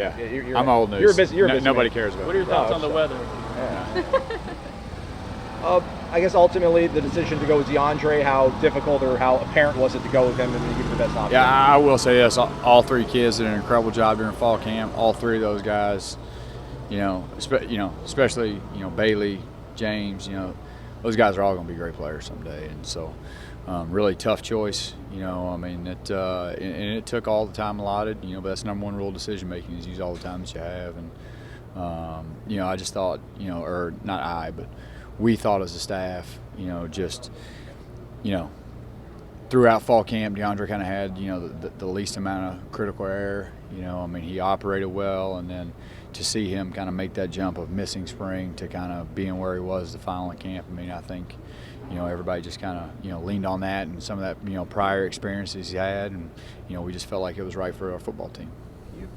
Yeah, You're I'm old news. You're a busy Nobody man. cares about What are your thoughts on the weather? I guess ultimately the decision to go with DeAndre, how difficult or how apparent was it to go with him and give him the best option? Yeah, I will say this. All three kids did an incredible job during fall camp. All three of those guys, especially Bailey, James, those guys are all going to be great players someday. And so, really tough choice. It took all the time allotted. But that's number one rule of decision making is use all the time that you have. And I just thought, or not I, but we thought as a staff, throughout fall camp, DeAndre kind of had, the least amount of critical error. He operated well, and then to see him kind of make that jump of missing spring to kind of being where he was the final camp, I think, everybody just kind of, leaned on that and some of that, prior experiences he had, and, we just felt like it was right for our football team.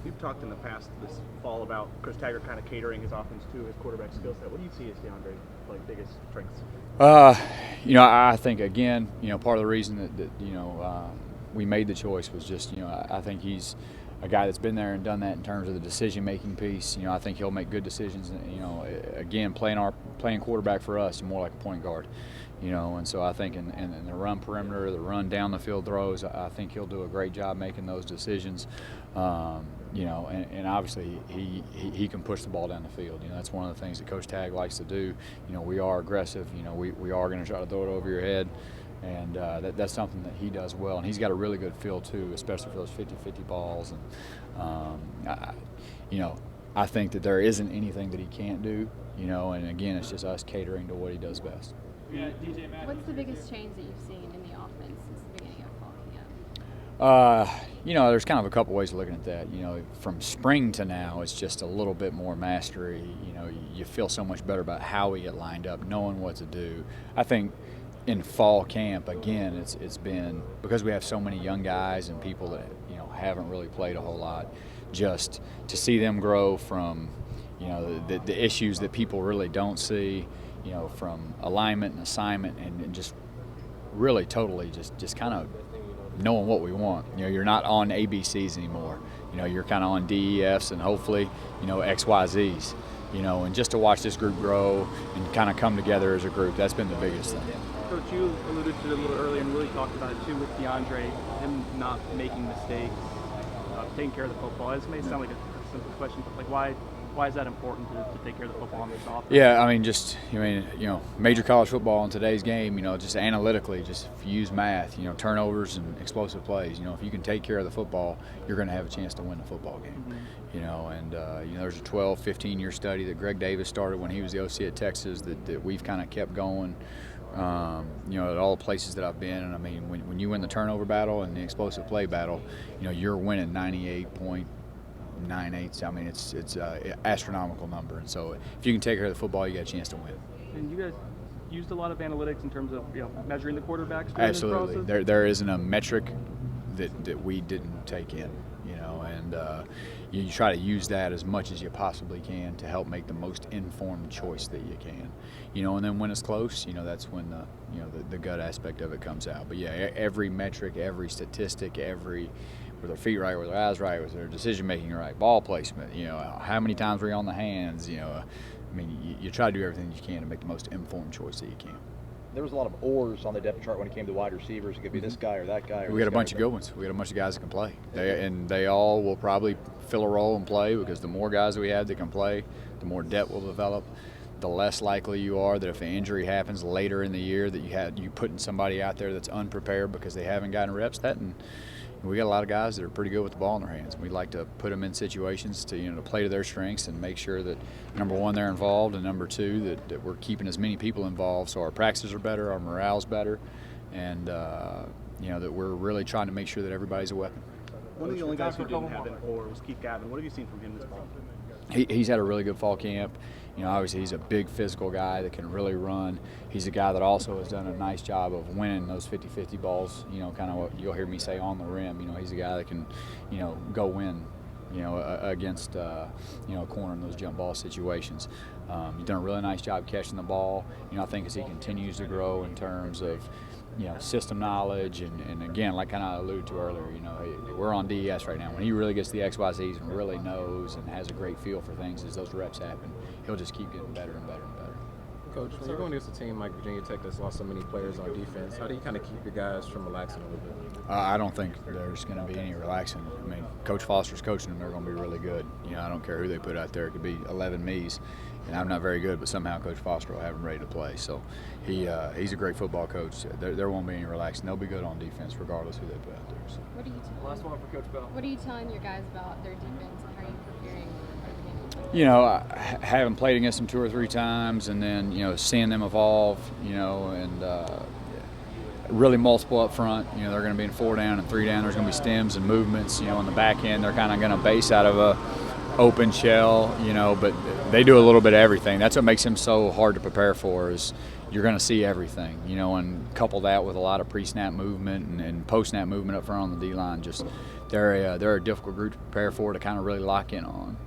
You've talked in the past this fall about Chris Taggart kind of catering his offense to his quarterback skill set. What do you see as DeAndre's biggest strengths? I think again, part of the reason that we made the choice was just, I think he's a guy that's been there and done that in terms of the decision-making piece. I think he'll make good decisions. Again, playing quarterback for us, more like a point guard. And so I think in the run perimeter, the run down the field throws, I think he'll do a great job making those decisions. And obviously he can push the ball down the field. That's one of the things that Coach Tagg likes to do. We are aggressive. We are going to try to throw it over your head. And that's something that he does well. And he's got a really good feel, too, especially for those 50-50 balls. And, I think that there isn't anything that he can't do, and, again, it's just us catering to what he does best. Yeah, DJ Matt. What's the biggest change that you've seen in the offense since the beginning of fall camp? There's kind of a couple ways of looking at that. From spring to now, it's just a little bit more mastery. You feel so much better about how we get lined up, knowing what to do. I think in fall camp, again, it's been because we have so many young guys and people that haven't really played a whole lot. Just to see them grow from the issues that people really don't see. From alignment and assignment and just really totally just kind of knowing what we want. You're not on ABCs anymore. You're kind of on DEFs and hopefully, XYZs. And just to watch this group grow and kind of come together as a group, that's been the biggest thing. Coach, you alluded to it a little earlier and really talked about it too with DeAndre, him not making mistakes, taking care of the football. This may sound like a simple question, but why is that important to take care of the football on this offense? Yeah, major college football in today's game, just analytically, just if you use math, turnovers and explosive plays, if you can take care of the football, you're going to have a chance to win the football game. Mm-hmm. There's a 12, 15-year study that Greg Davis started when he was the OC at Texas that we've kind of kept going. At all the places that I've been, and when you win the turnover battle and the explosive play battle, you're winning 98.98. It's an astronomical number, and so if you can take care of the football, you got a chance to win. And you guys used a lot of analytics in terms of measuring the quarterbacks. Absolutely, this process? there isn't a metric that we didn't take in, and you try to use that as much as you possibly can to help make the most informed choice that you can, and then when it's close, that's when the gut aspect of it comes out. But yeah, every metric, every statistic, were their feet right, were their eyes right, was their decision making right, ball placement, how many times were you on the hands, you try to do everything you can to make the most informed choice that you can. There was a lot of oars on the depth chart when it came to wide receivers. It could be this guy or that guy. We got a bunch of good ones. We got a bunch of guys that can play. They all will probably fill a role and play, because the more guys we have that can play, the more depth we'll develop. The less likely you are that if an injury happens later in the year that you putting somebody out there that's unprepared because they haven't gotten reps. And we got a lot of guys that are pretty good with the ball in their hands. We like to put them in situations to play to their strengths and make sure that, number one, they're involved, and number two, that we're keeping as many people involved so our practices are better, our morale's better, and that we're really trying to make sure that everybody's a weapon. One of the only guys who didn't have it before was Keith Gavin. What have you seen from him this fall? He's had a really good fall camp. Obviously he's a big physical guy that can really run. He's a guy that also has done a nice job of winning those 50-50 balls, kind of what you'll hear me say on the rim. He's a guy that can, go win, against, a corner in those jump ball situations. He's done a really nice job catching the ball. I think as he continues to grow in terms of, system knowledge, and again, like kind of alluded to earlier, we're on DES right now. When he really gets the XYZs and really knows and has a great feel for things as those reps happen, he'll just keep getting better and better and better. Coach, when you're going against a team like Virginia Tech that's lost so many players on defense, how do you kind of keep your guys from relaxing a little bit? I don't think there's going to be any relaxing. I mean, Coach Foster's coaching them. They're going to be really good. I don't care who they put out there. It could be 11 me's, and I'm not very good, but somehow Coach Foster will have them ready to play. So he's a great football coach. There won't be any relaxing. They'll be good on defense regardless who they put out there. So. What are you Last one for Coach Bell. What are you telling your guys about their defense, and how are you preparing for the game? Having played against them 2 or 3 times, and then seeing them evolve, and really multiple up front. They're going to be in 4 down and 3 down. There's going to be stems and movements. On the back end, they're kind of going to base out of a open shell. But they do a little bit of everything. That's what makes them so hard to prepare for. Is you're going to see everything. And couple that with a lot of pre-snap movement and post-snap movement up front on the D-line. Just they're a difficult group to prepare for, to kind of really lock in on.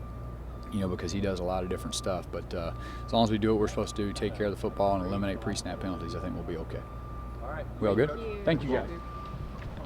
Because he does a lot of different stuff. But as long as we do what we're supposed to do, take care of the football and eliminate pre-snap penalties, I think we'll be okay. All right. We all good? Thank you. Thank you, guys.